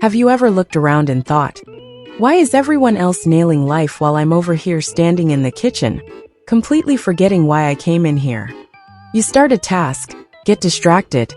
Have you ever looked around and thought, why is everyone else nailing life while I'm over here standing in the kitchen, completely forgetting why I came in here? You start a task, get distracted,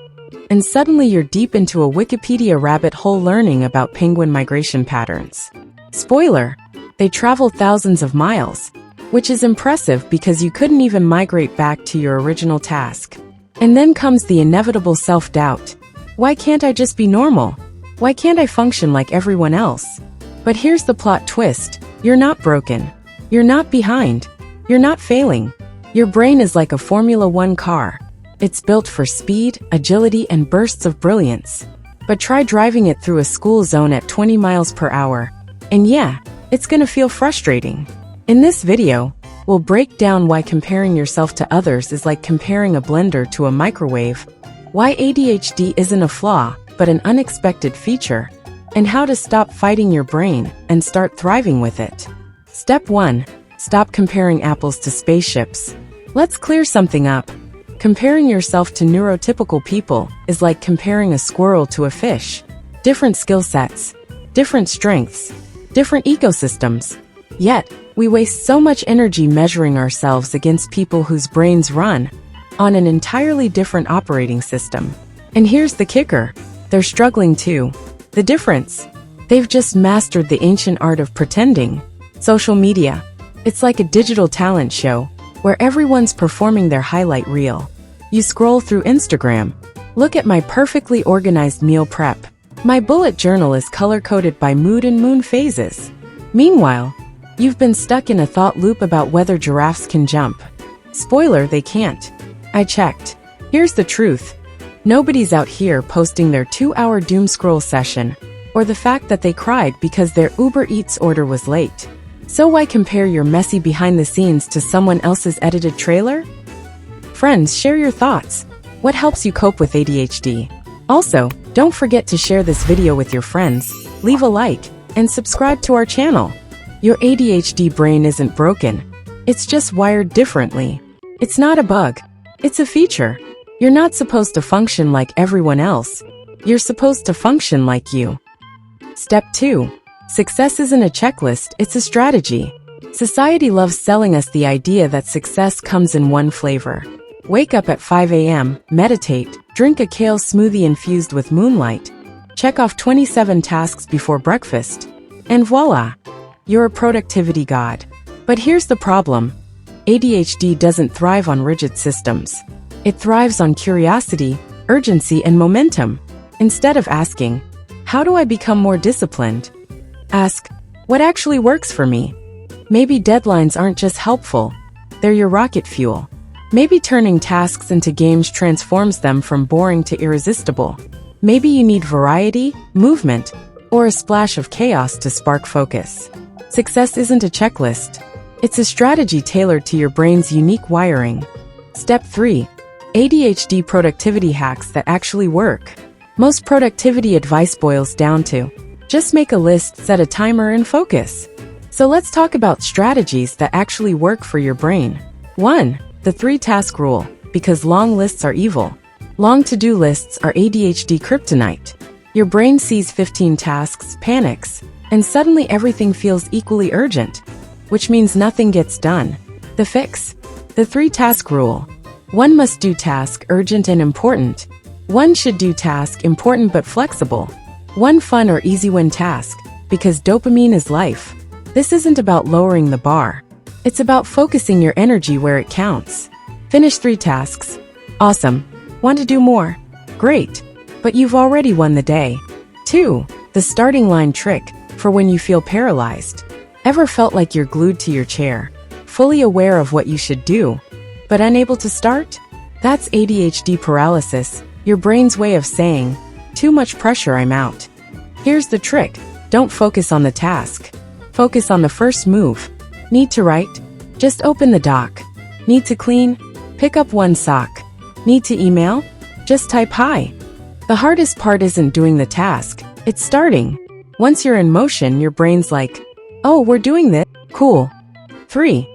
and suddenly you're deep into a Wikipedia rabbit hole learning about penguin migration patterns. Spoiler, they travel thousands of miles, which is impressive because you couldn't even migrate back to your original task. And then comes the inevitable self-doubt. Why can't I just be normal? Why can't I function like everyone else? But here's the plot twist. You're not broken. You're not behind. You're not failing. Your brain is like a Formula One car. It's built for speed, agility, and bursts of brilliance. But try driving it through a school zone at 20 miles per hour. And yeah, it's gonna feel frustrating. In this video, we'll break down why comparing yourself to others is like comparing a blender to a microwave, why ADHD isn't a flaw, but an unexpected feature, and how to stop fighting your brain and start thriving with it. Step 1. Stop comparing apples to spaceships. Let's clear something up. Comparing yourself to neurotypical people is like comparing a squirrel to a fish. Different skill sets, different strengths, different ecosystems. Yet, we waste so much energy measuring ourselves against people whose brains run on an entirely different operating system. And here's the kicker. They're struggling too. The difference? They've just mastered the ancient art of pretending. Social media. It's like a digital talent show where everyone's performing their highlight reel. You scroll through Instagram. Look at my perfectly organized meal prep. My bullet journal is color-coded by mood and moon phases. Meanwhile, you've been stuck in a thought loop about whether giraffes can jump. Spoiler, they can't. I checked. Here's the truth. Nobody's out here posting their 2-hour doom scroll session, or the fact that they cried because their Uber Eats order was late. So why compare your messy behind the scenes to someone else's edited trailer? Friends, share your thoughts. What helps you cope with ADHD? Also, don't forget to share this video with your friends, leave a like, and subscribe to our channel. Your ADHD brain isn't broken. It's just wired differently. It's not a bug. It's a feature. You're not supposed to function like everyone else. You're supposed to function like you. Step 2. Success isn't a checklist, it's a strategy. Society loves selling us the idea that success comes in one flavor. Wake up at 5 a.m., meditate, drink a kale smoothie infused with moonlight, check off 27 tasks before breakfast, and voila! You're a productivity god. But here's the problem. ADHD doesn't thrive on rigid systems. It thrives on curiosity, urgency, and momentum. Instead of asking, how do I become more disciplined? Ask, what actually works for me? Maybe deadlines aren't just helpful. They're your rocket fuel. Maybe turning tasks into games transforms them from boring to irresistible. Maybe you need variety, movement, or a splash of chaos to spark focus. Success isn't a checklist. It's a strategy tailored to your brain's unique wiring. Step 3. ADHD productivity hacks that actually work. Most productivity advice boils down to, just make a list, set a timer, and focus. So let's talk about strategies that actually work for your brain. 1. The 3-task rule, because long lists are evil. Long to-do lists are ADHD kryptonite. Your brain sees 15 tasks, panics, and suddenly everything feels equally urgent, which means nothing gets done. The fix? The 3-task rule. 1 must do task, urgent and important. 1 should do task, important but flexible. 1 fun or easy win task, because dopamine is life. This isn't about lowering the bar. It's about focusing your energy where it counts. Finish 3 tasks. Awesome. Want to do more? Great. But you've already won the day. 2. The starting line trick, for when you feel paralyzed. Ever felt like you're glued to your chair, fully aware of what you should do, but unable to start? That's ADHD paralysis, your brain's way of saying, too much pressure, I'm out. Here's the trick. Don't focus on the task. Focus on the first move. Need to write? Just open the doc. Need to clean? Pick up 1 sock. Need to email? Just type hi. The hardest part isn't doing the task, it's starting. Once you're in motion, your brain's like, oh, we're doing this? Cool. 3.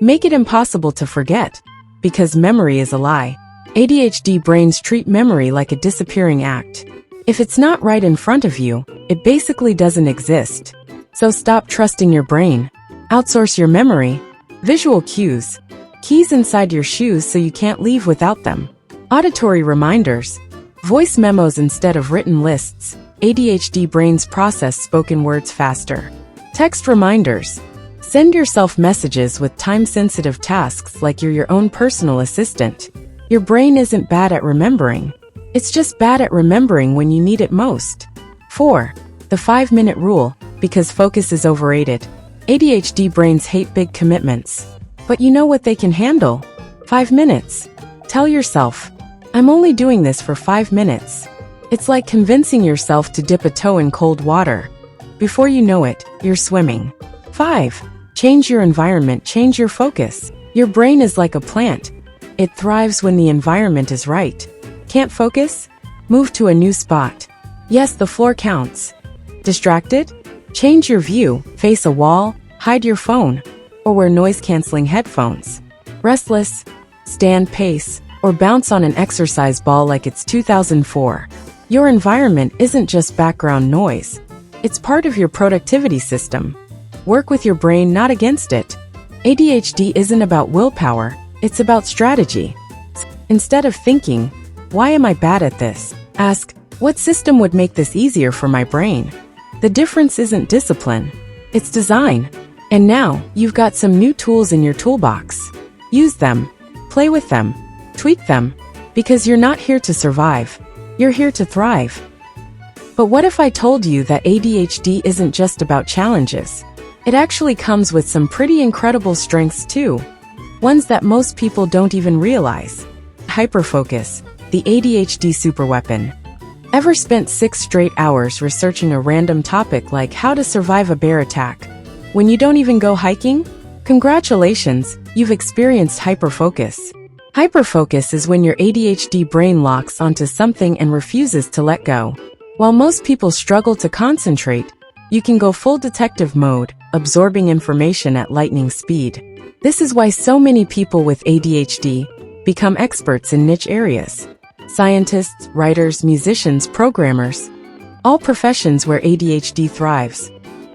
Make it impossible to forget. Because memory is a lie. ADHD brains treat memory like a disappearing act. If it's not right in front of you, It basically doesn't exist. So stop trusting your brain. Outsource your memory. Visual cues. Keys inside your shoes so you can't leave without them. Auditory reminders. Voice memos instead of written lists. ADHD brains process spoken words faster. Text reminders. Send yourself messages with time-sensitive tasks like you're your own personal assistant. Your brain isn't bad at remembering. It's just bad at remembering when you need it most. 4. The 5-minute rule, because focus is overrated. ADHD brains hate big commitments. But you know what they can handle? 5 minutes. Tell yourself, I'm only doing this for 5 minutes. It's like convincing yourself to dip a toe in cold water. Before you know it, you're swimming. 5. Change your environment, change your focus. Your brain is like a plant. It thrives when the environment is right. Can't focus? Move to a new spot. Yes, the floor counts. Distracted? Change your view, face a wall, hide your phone, or wear noise-canceling headphones. Restless? Stand pace, or bounce on an exercise ball like it's 2004. Your environment isn't just background noise. It's part of your productivity system. Work with your brain, not against it. ADHD isn't about willpower, it's about strategy. Instead of thinking, why am I bad at this? Ask, what system would make this easier for my brain? The difference isn't discipline, it's design. And now, you've got some new tools in your toolbox. Use them, play with them, tweak them, because you're not here to survive, you're here to thrive. But what if I told you that ADHD isn't just about challenges? It actually comes with some pretty incredible strengths too. Ones that most people don't even realize. Hyperfocus, the ADHD superweapon. Ever spent 6 straight hours researching a random topic like how to survive a bear attack? When you don't even go hiking? Congratulations, you've experienced hyperfocus. Hyperfocus is when your ADHD brain locks onto something and refuses to let go. While most people struggle to concentrate, you can go full detective mode, absorbing information at lightning speed. This is why so many people with ADHD become experts in niche areas. Scientists, writers, musicians, programmers, all professions where ADHD thrives,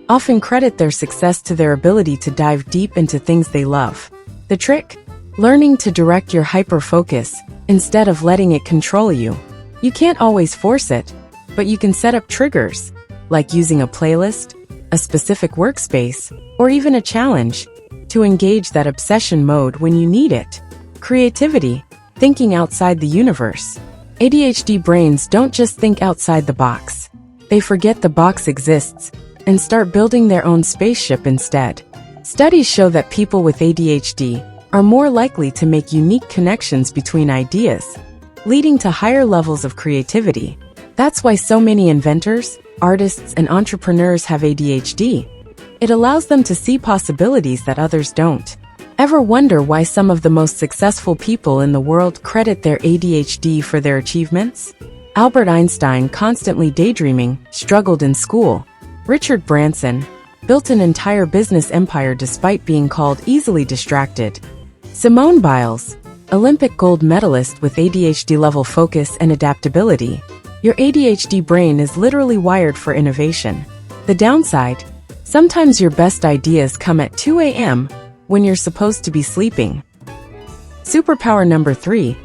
often credit their success to their ability to dive deep into things they love. The trick? Learning to direct your hyperfocus instead of letting it control you. You can't always force it, but you can set up triggers, like using a playlist, a specific workspace, or even a challenge, to engage that obsession mode when you need it. Creativity, thinking outside the universe. ADHD brains don't just think outside the box. They forget the box exists and start building their own spaceship instead. Studies show that people with ADHD are more likely to make unique connections between ideas, leading to higher levels of creativity. That's why so many inventors, artists, and entrepreneurs have ADHD. It allows them to see possibilities that others don't. Ever wonder why some of the most successful people in the world credit their ADHD for their achievements? Albert Einstein, constantly daydreaming, struggled in school. Richard Branson built an entire business empire despite being called easily distracted. Simone Biles, Olympic gold medalist with ADHD-level focus and adaptability. Your ADHD brain is literally wired for innovation. The downside? Sometimes your best ideas come at 2 a.m. when you're supposed to be sleeping. Superpower number 3.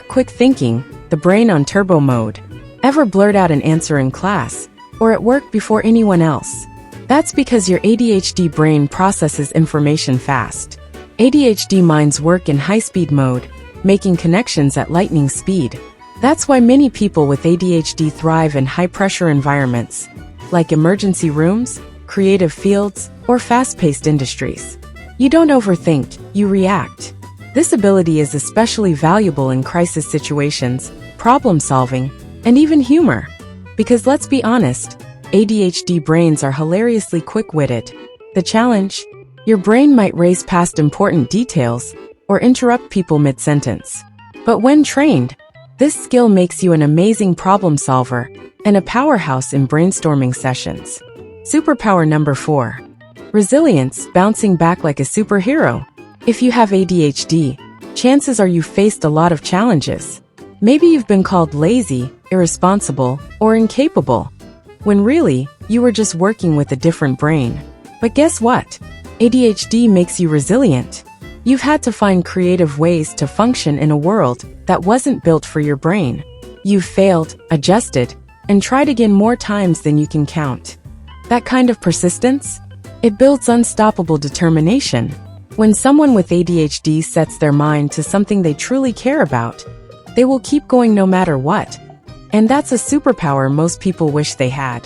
Quick thinking, the brain on turbo mode. Ever blurt out an answer in class or at work before anyone else? That's because your ADHD brain processes information fast. ADHD minds work in high-speed mode, making connections at lightning speed. That's why many people with ADHD thrive in high-pressure environments, like emergency rooms, creative fields, or fast-paced industries. You don't overthink, you react. This ability is especially valuable in crisis situations, problem-solving, and even humor. Because let's be honest, ADHD brains are hilariously quick-witted. The challenge? Your brain might race past important details or interrupt people mid-sentence. But when trained, this skill makes you an amazing problem solver and a powerhouse in brainstorming sessions. Superpower number 4. Resilience, bouncing back like a superhero. If you have ADHD, chances are you've faced a lot of challenges. Maybe you've been called lazy, irresponsible, or incapable. when really, you were just working with a different brain. But guess what? ADHD makes you resilient. You've had to find creative ways to function in a world that wasn't built for your brain. You've failed, adjusted, and tried again more times than you can count. That kind of persistence? It builds unstoppable determination. When someone with ADHD sets their mind to something they truly care about, they will keep going no matter what. And that's a superpower most people wish they had.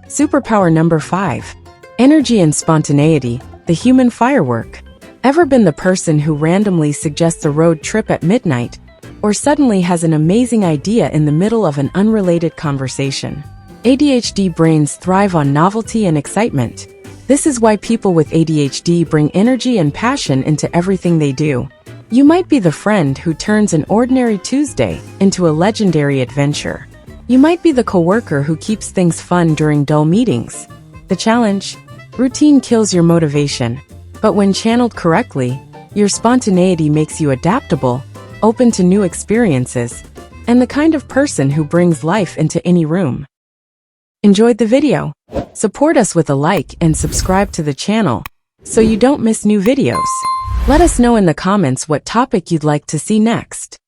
Superpower number 5. Energy and spontaneity, the human firework. Ever been the person who randomly suggests a road trip at midnight, or suddenly has an amazing idea in the middle of an unrelated conversation? ADHD brains thrive on novelty and excitement. This is why people with ADHD bring energy and passion into everything they do. You might be the friend who turns an ordinary Tuesday into a legendary adventure. You might be the coworker who keeps things fun during dull meetings. The challenge? Routine kills your motivation. But when channeled correctly, your spontaneity makes you adaptable, open to new experiences, and the kind of person who brings life into any room. Enjoyed the video? Support us with a like and subscribe to the channel so you don't miss new videos. Let us know in the comments what topic you'd like to see next.